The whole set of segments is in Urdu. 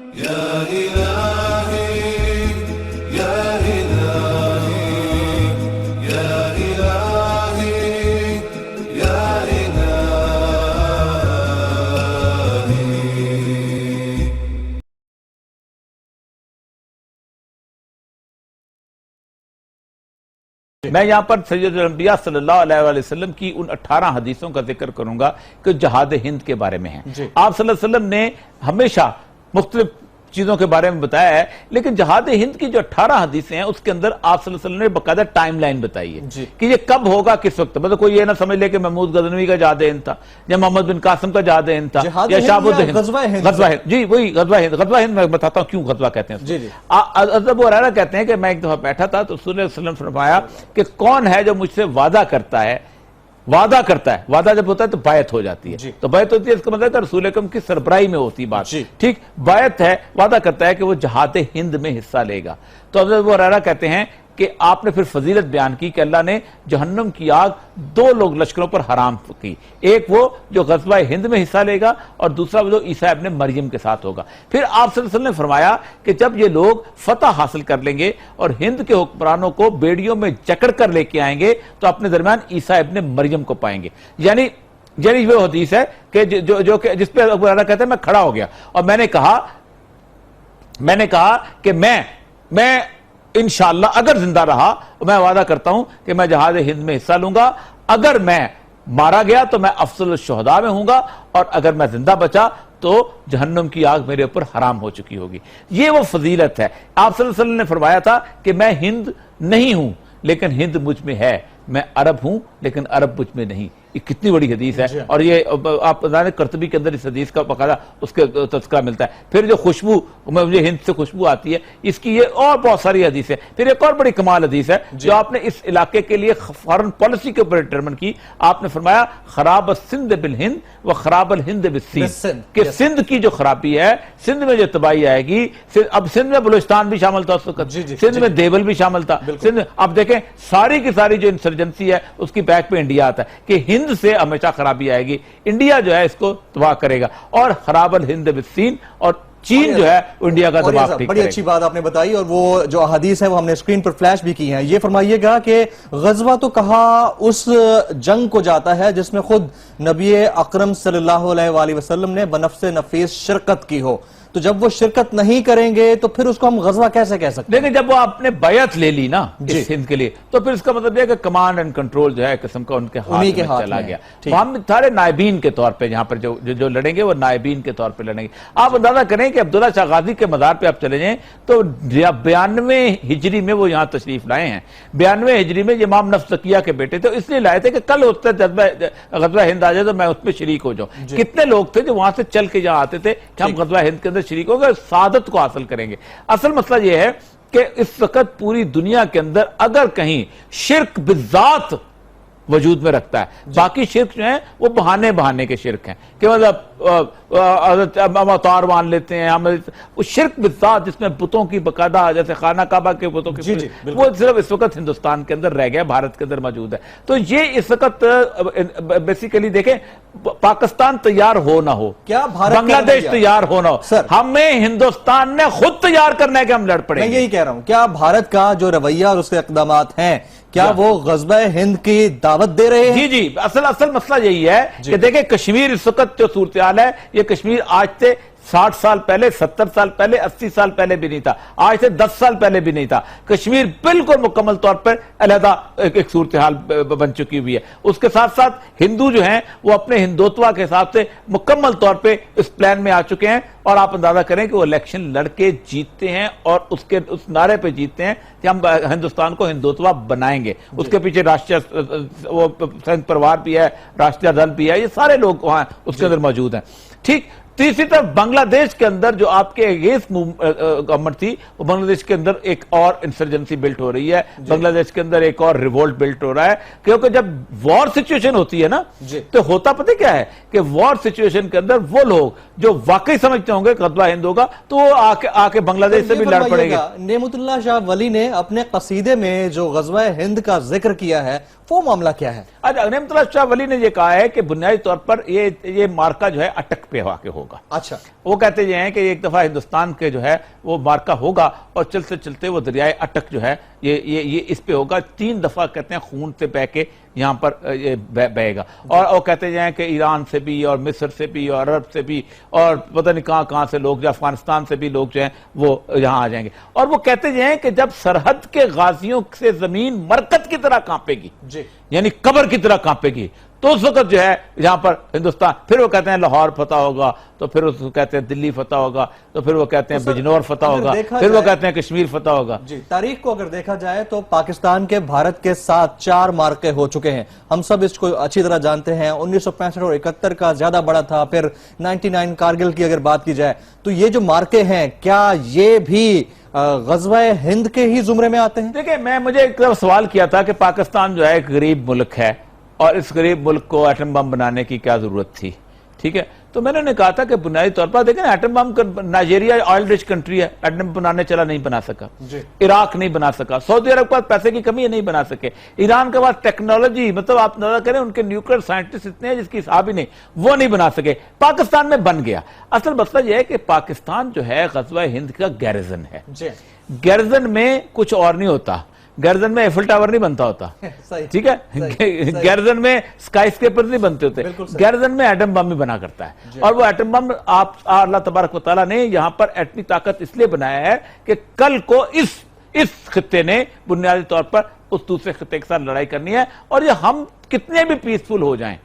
يا إلهي يا إلهي يا إلهي يا إلهي. میں یہاں پر سید الانبیاء صلی اللہ علیہ وسلم کی ان 18 حدیثوں کا ذکر کروں گا کہ جہاد ہند کے بارے میں ہیں. آپ صلی اللہ علیہ وسلم نے ہمیشہ مختلف چیزوں کے بارے میں بتایا ہے، لیکن جہاد ہند کی جو 18 حدیثیں ہیں اس کے اندر آپ صلی اللہ علیہ وسلم نے باقاعدہ ٹائم لائن بتائی ہے کہ یہ کب ہوگا، کس وقت. مطلب کوئی یہ نہ سمجھ لے کہ محمود غزنوی کا جہاد ہند تھا یا محمد بن قاسم کا جہاد ہند تھا یا شہاب الدین غزوہ ہند. جی وہی غزوہ ہند میں بتاتا ہوں کیوں غزوہ کہتے ہیں. حضرت ابو ہریرہ کہتے ہیں کہ میں ایک دفعہ بیٹھا تھا تو رسول اللہ صلی اللہ علیہ وسلم نے فرمایا کہ کون ہے جو مجھ سے وعدہ کرتا ہے. وعدہ جب ہوتا ہے تو بیعت ہو جاتی ہے. تو بیعت ہوتی ہے اس کا مطلب ہے کہ رسول اکرم کی سربراہی میں ہوتی بات. ٹھیک، بیعت ہے، وعدہ کرتا ہے کہ وہ جہاد ہند میں حصہ لے گا. تو حضرت ابو ہریرہ کہتے ہیں کہ آپ نے پھر فضیلت بیان کی کہ اللہ نے جہنم کی آگ 2 لوگ لشکروں پر حرام کی. ایک وہ جو غزوہ ہند میں حصہ لے گا اور دوسرا وہ جو عیسیٰ ابن مریم کے ساتھ ہوگا. پھر آپ صلی اللہ علیہ وسلم نے فرمایا کہ جب یہ لوگ فتح حاصل کر لیں گے اور ہند کے حکمرانوں کو بیڑیوں میں جکڑ کر لے کے آئیں گے تو اپنے درمیان عیسیٰ ابن مریم کو پائیں گے. یعنی وہ حدیث ہے کہ جس پہ ابو ہریرہ کہتے ہیں میں کھڑا ہو گیا اور میں نے کہا کہ میں انشاءاللہ اگر زندہ رہا میں وعدہ کرتا ہوں کہ میں جہاد ہند میں حصہ لوں گا. اگر میں مارا گیا تو میں افضل الشہداء میں ہوں گا اور اگر میں زندہ بچا تو جہنم کی آگ میرے اوپر حرام ہو چکی ہوگی. یہ وہ فضیلت ہے. آپ صلی اللہ علیہ وسلم نے فرمایا تھا کہ میں ہند نہیں ہوں لیکن ہند مجھ میں ہے. میں عرب ہوں لیکن عرب مجھ میں نہیں. یہ کتنی بڑی حدیث ہے. اور یہ آپ جانیں قرطبی کے اندر اس حدیث کا باقاعدہ اس کے تذکرہ ملتا ہے. پھر جو خوشبو مجھے ہند سے خوشبو آتی ہے اس کی یہ اور بہت ساری حدیث ہے. پھر ایک اور بڑی کمال حدیث ہے جو آپ نے اس علاقے کے لیے فارن پالیسی کے اوپر ڈٹرمن کی. آپ نے فرمایا خراب السند بالہند و خراب الہند بالسند، کہ سندھ کی جو خرابی ہے، سندھ میں جو تباہی آئے گی. اب سندھ میں بلوچستان بھی شامل تھا اس وقت، سندھ میں دیوبند بھی شامل تھا. اب دیکھیں ساری کی ساری جو انسرجنسی ہے اس کی بیک پہ انڈیا آتا ہے کہ ہند سے ہمیشہ خرابی آئے گی. انڈیا جو ہے اس کو تباہ کرے گا اور خراب الہند بالسین، اور چین جو ہے انڈیا کا دباؤ ٹھیک کرے گا. بڑی اچھی بات آپ نے بتائی اور وہ جو احادیث ہے وہ ہم نے اسکرین پر فلیش بھی کی ہیں. یہ فرمائیے گا کہ غزوہ تو کہا اس جنگ کو جاتا ہے جس میں خود نبی اکرم صلی اللہ علیہ وآلہ وسلم نے بنفس نفیس شرکت کی ہو. تو جب وہ شرکت نہیں کریں گے تو پھر اس کو ہم غزوہ کیسے کہہ سکتے ہیں؟ لیکن جب وہ آپ نے بیعت لے لی نا اس ہند کے لیے تو پھر اس کا مطلب یہ ہے کہ کمانڈ اینڈ کنٹرول جو ہے قسم کا ان کے ہاتھ میں چلا گیا. ہم سارے نائبین کے طور پہ یہاں پر جو لڑیں گے وہ نائبین کے طور پہ لڑیں گے. آپ اندازہ کریں کہ عبداللہ شاہ غازی کے مزار پہ آپ چلے جائیں تو 92 ہجری میں وہ یہاں تشریف لائے ہیں. 92 ہجری میں امام نفس زکیہ کے بیٹے تھے، اس لیے لائے تھے کہ کل ہوتا غزوہ ہند آ جائے تو میں اس میں شریک ہو جاؤں. کتنے لوگ تھے جو وہاں سے چل کے یہاں آتے تھے کہ ہم غزوہ ہند کے اندر شریک ہو گئے، سعادت کو حاصل کریں گے. اصل مسئلہ یہ ہے کہ اس وقت پوری دنیا کے اندر اگر کہیں شرک بالذات وجود میں رکھتا ہے، باقی شرک جو ہیں وہ بہانے کے شرک ہیں کہ مطلب ہم اوتار مان لیتے ہیں. وہ شرک بالذات جس میں بتوں کی باقاعدہ جیسے خانہ کعبہ کے بتوں کی وہ صرف اس وقت ہندوستان کے اندر رہ گیا، بھارت کے اندر موجود ہے. تو یہ اس وقت بیسیکلی دیکھیں پاکستان تیار ہو نہ ہو، بنگلہ دیش تیار ہو نہ ہو، ہمیں ہندوستان نے خود تیار کرنا ہے کہ ہم لڑ پڑیں. میں یہی کہہ رہا ہوں کیا بھارت کا جو رویہ اور اس کے اقدامات ہیں کیا وہ غزوہ ہند کی دعوت دے رہے ہیں؟ جی اصل مسئلہ یہی ہے کہ دیکھیں کشمیر اس وقت جو صورتحال ہے یہ کشمیر آج سے 60 سال پہلے، 70 سال پہلے، 80 سال پہلے بھی نہیں تھا، آج سے 10 سال پہلے بھی نہیں تھا. کشمیر بالکل مکمل طور پر علیحدہ ایک صورتحال بن چکی ہوئی ہے. اس کے ساتھ ساتھ ہندو جو ہیں وہ اپنے ہندوتوا کے حساب سے مکمل طور پہ اس پلان میں آ چکے ہیں اور آپ اندازہ کریں کہ وہ الیکشن لڑ کے جیتتے ہیں اور اس نعرے پہ جیتتے ہیں کہ ہم ہندوستان کو ہندوتوا بنائیں گے. اس کے پیچھے وہ سنگھ پروار بھی ہے، راشٹریہ دل بھی ہے، یہ سارے لوگ وہاں اس کے اندر موجود ہیں. ٹھیک. تیسری طرف بنگلہ دیش کے اندر جو آپ کے اگینسٹ گورنمنٹ تھی وہ بنگلہ دیش کے اندر ایک اور انسرجنسی بلٹ ہو رہی ہے. بنگلہ دیش کے اندر ایک اور ریولٹ بلٹ ہو رہا ہے کیونکہ جب وار سچویشن ہوتی ہے نا تو ہوتا پتہ کیا ہے کہ وار سچویشن کے اندر وہ لوگ جو واقعی سمجھتے ہوں گے غزوہ ہند ہوگا تو وہ آ کے بنگلہ دیش سے بھی لڑ پڑے گے. نعمت اللہ شاہ ولی نے اپنے قصیدے میں جو غزوہ ہند کا ذکر کیا ہے وہ معاملہ کیا ہے؟ نعمت اللہ شاہ ولی نے یہ کہا ہے کہ بنیادی طور پر یہ مارکا جو ہے اٹک پہ واقع ہوگا. ہوگا. اچھا, وہ کہتے ہیں کہ ایک دفعہ ہندوستان کے جو ہے وہ مارکا ہوگا اور چلتے چلتے وہ دریائے اٹک جو ہے یہ اس پہ ہوگا. 3 دفعہ کہتے ہیں خون سے بہ کے یہاں پر بہے گا. اور وہ کہتے ہیں کہ ایران سے بھی اور مصر سے بھی اور عرب سے بھی اور پتہ نہیں کہاں سے لوگ, جو افغانستان سے بھی لوگ جو ہیں وہ یہاں آ جائیں گے. اور وہ کہتے ہیں کہ جب سرحد کے غازیوں سے زمین مرکز کی طرح کانپے گی, یعنی قبر کی طرح کانپے گی, تو اس وقت جو ہے یہاں پر ہندوستان, پھر وہ کہتے ہیں لاہور فتح ہوگا, تو پھر اس کو کہتے ہیں دلی فتح ہوگا, تو پھر وہ کہتے ہیں بجنور فتح ہوگا, پھر وہ کہتے ہیں کشمیر فتح ہوگا. جی, تاریخ کو اگر دیکھا جائے تو پاکستان کے بھارت کے ساتھ 4 مارکے ہو چکے ہیں. ہم سب اس کو اچھی طرح جانتے ہیں. 1965 اور 71 کا زیادہ بڑا تھا, پھر 99 کارگل کی اگر بات کی جائے تو یہ جو مارکے ہیں کیا یہ بھی غزوہ ہند کے ہی زمرے میں آتے ہیں؟ دیکھیں, مجھے ایک سوال کیا تھا کہ پاکستان جو ہے ایک غریب ملک ہے اور اس غریب ملک کو ایٹم بم بنانے کی کیا ضرورت تھی. ٹھیک ہے, تو میں نے کہا تھا کہ بنیادی طور پر دیکھیں atom bomb, Nigeria oil rich country ہے, ایٹم بم بنانے چلا نہیں بنا سکا, عراق نہیں بنا سکا, سعودی عرب کے پاس پیسے کی کمی ہے نہیں بنا سکے, ایران کے پاس ٹیکنالوجی, مطلب آپ اندازہ کریں ان کے نیوکلیر سائنٹسٹ اتنے ہیں جس کی حساب ہی نہیں, وہ نہیں بنا سکے. پاکستان میں بن گیا. اصل مسئلہ یہ ہے کہ پاکستان جو ہے غزوہ ہند کا گیرزن ہے. گیرزن میں کچھ اور نہیں ہوتا, گیرزن میں ایفل ٹاور نہیں بنتا ہوتا, ٹھیک ہے, گیرزن میں سکائی سکیپر نہیں بنتے ہوتے, گیرزن میں ایٹم بم بھی بنا کرتا ہے. اور وہ ایٹم بم اللہ تبارک و تعالیٰ نے یہاں پر ایٹمی طاقت اس لیے بنایا ہے کہ کل کو اس خطے نے بنیادی طور پر اس دوسرے خطے کے ساتھ لڑائی کرنی ہے. اور یہ ہم کتنے بھی پیسفل ہو جائیں,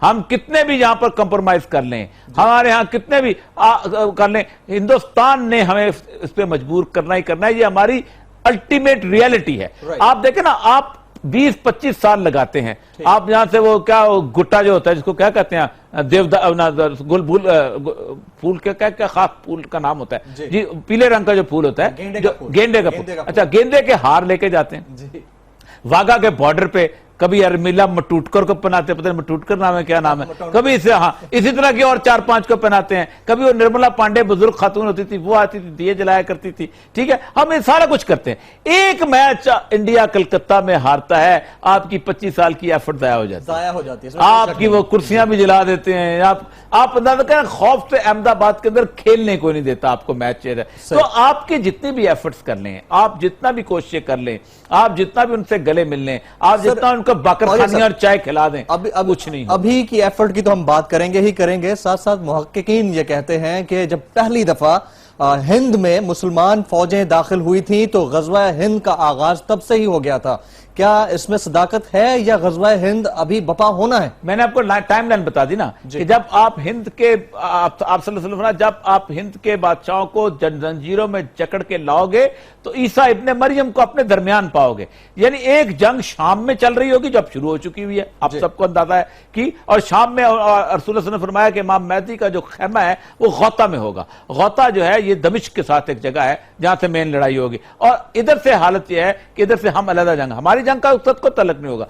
ہم کتنے بھی یہاں پر کمپرومائز کر لیں, ہمارے ہاں کتنے بھی کر لیں, ہندوستان نے ہمیں اس پہ مجبور کرنا ہی کرنا ہے. یہ ہماری الٹیمیٹ ریالٹی ہے. آپ دیکھیں نا, آپ 20-25 سال لگاتے ہیں, آپ یہاں سے وہ کیا گٹا جو ہوتا ہے جس کو کیا کہتے ہیں, پھول کیا خاص پھول کا نام ہوتا ہے جی, پیلے رنگ کا جو پھول ہوتا ہے, گینڈے کا پھول. اچھا, گیندے کے ہار لے کے جاتے ہیں واگا کے بارڈر پہ, کبھی ارمیلا مٹوٹکر کو پہناتے ہیں, پتہ نہیں مٹوٹکر نام ہے کیا نام ہے, کبھی اسے, ہاں اسی طرح کی اور 4-5 کو پہناتے ہیں. کبھی وہ نرملا پانڈے بزرگ خاتون ہوتی تھی, وہ آتی تھی دیے جلایا کرتی تھی. ٹھیک ہے, ہم یہ سارا کچھ کرتے ہیں. ایک میچ انڈیا کلکتہ میں ہارتا ہے, آپ کی 25 سال کی ایفرٹ ضائع ہو جاتی ہے, آپ کی وہ کرسیاں بھی جلا دیتے ہیں. آپ اندازہ کریں, خوف سے احمد آباد کے اندر کھیلنے کو نہیں دیتا آپ کو میچ. تو آپ کے جتنے بھی ایفرٹس کر لیں, آپ جتنا بھی کوششیں کر لیں, آپ جتنا بھی ان سے گلے مل لیں, آپ جتنا ان کو باقر خانی اور چائے کھلا دیں, کچھ نہیں. ابھی کی ایفرٹ کی تو ہم بات کریں گے ہی کریں گے. ساتھ ساتھ محققین یہ کہتے ہیں کہ جب پہلی دفعہ ہند میں مسلمان فوجیں داخل ہوئی تھیں تو غزوہ ہند کا آغاز تب سے ہی ہو گیا تھا. کیا اس میں صداقت ہے یا غزوہ ہند ابھی بپا ہونا ہے؟ میں نے آپ کو ٹائم لائن بتا دی نا کہ جب آپ ہند کے آپ صلی اللہ علیہ وسلم, جب آپ ہند کے بادشاہوں کو زنجیروں میں جکڑ کے لاؤ گے تو عیسیٰ ابن مریم کو اپنے درمیان پاؤ گے. یعنی ایک جنگ شام میں چل رہی ہوگی جو اب شروع ہو چکی ہوئی ہے, آپ سب کو اندازہ ہے کہ, اور شام میں رسول اللہ صلی اللہ علیہ وسلم نے فرمایا کہ امام مہدی کا جو خیمہ ہے وہ غوطہ میں ہوگا. غوطہ جو ہے یہ دمشق کے ساتھ ایک جگہ ہے جہاں سے مین لڑائی ہوگی, اور ادھر سے حالت یہ ہے کہ ادھر سے ہم علیحدہ جنگ, ہماری جنگ کا اقصد کو تعلق نہیں ہوگا.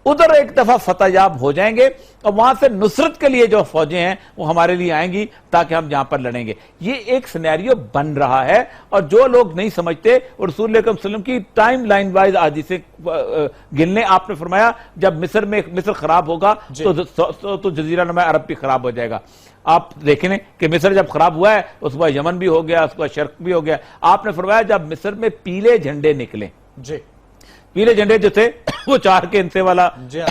ادھر ایک دفعہ فتح یاب ہو جائیں گے اور وہاں سے نصرت کے لیے جو فوجیں ہیں وہ ہمارے لیے آئیں گی تاکہ ہم جہاں پر لڑیں گے. یہ ایک سینیریو بن رہا ہے, اور جو لوگ نہیں سمجھتے, اور رسول اللہ صلی اللہ علیہ وسلم کی ٹائم لائن وائز حدیثیں گننے, آپ نے فرمایا جب مصر خراب ہوگا تو جزیرہ نما عرب بھی خراب ہو جائے گا. آپ دیکھیں کہ مصر جب خراب ہوا ہے اس کو یمن بھی ہو گیا, اس کو شرق بھی ہو گیا. آپ نے فرمایا جب مصر میں پیلے جھنڈے نکلے, پیلے جھنڈے جو تھے وہ 4 کے انسے والا,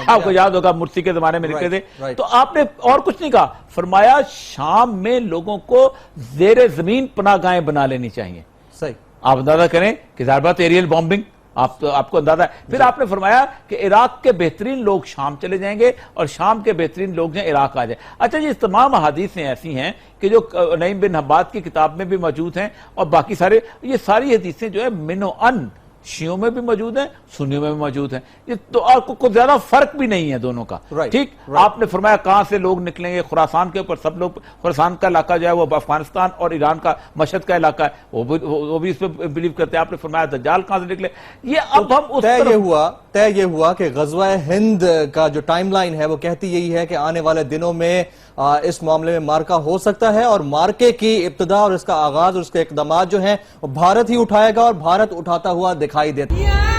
آپ کو یاد ہوگا مرسی کے زمانے میں نکلے تھے, تو آپ نے اور کچھ نہیں کہا, فرمایا شام میں لوگوں کو زیر زمین پناہ گاہیں بنا لینی چاہیے. صحیح, آپ اندازہ کریں کہ ظاہر بات ایریل بامبنگ, آپ کو اندازہ ہے. پھر آپ نے فرمایا کہ عراق کے بہترین لوگ شام چلے جائیں گے اور شام کے بہترین لوگ جو عراق آ جائیں. اچھا جی, اس تمام حدیثیں ایسی ہیں کہ جو نعیم بن حباد کی کتاب میں بھی موجود ہیں, اور باقی سارے, یہ ساری حدیثیں جو ہے من و ان شیعوں میں بھی موجود ہیں, سنیوں میں بھی موجود ہیں. یہ تو اور کوئی زیادہ فرق بھی نہیں ہے دونوں کا. ٹھیک, آپ نے فرمایا کہاں سے لوگ نکلیں گے, خراسان کے اوپر سب لوگ, خراسان کا علاقہ جو ہے وہ افغانستان اور ایران کا مشہد کا علاقہ ہے, وہ بھی اس پہ بلیو کرتے ہیں. آپ نے فرمایا دجال کہاں سے نکلے. یہ اب ہم طے یہ ہوا کہ غزوہ ہند کا جو ٹائم لائن ہے وہ کہتی یہی ہے کہ آنے والے دنوں میں اس معاملے میں مارکا ہو سکتا ہے, اور مارکے کی ابتدا اور اس کا آغاز اور اس کے اقدامات جو ہیں وہ بھارت ہی اٹھائے گا, اور بھارت اٹھاتا ہوا دکھائی دیتا ہے.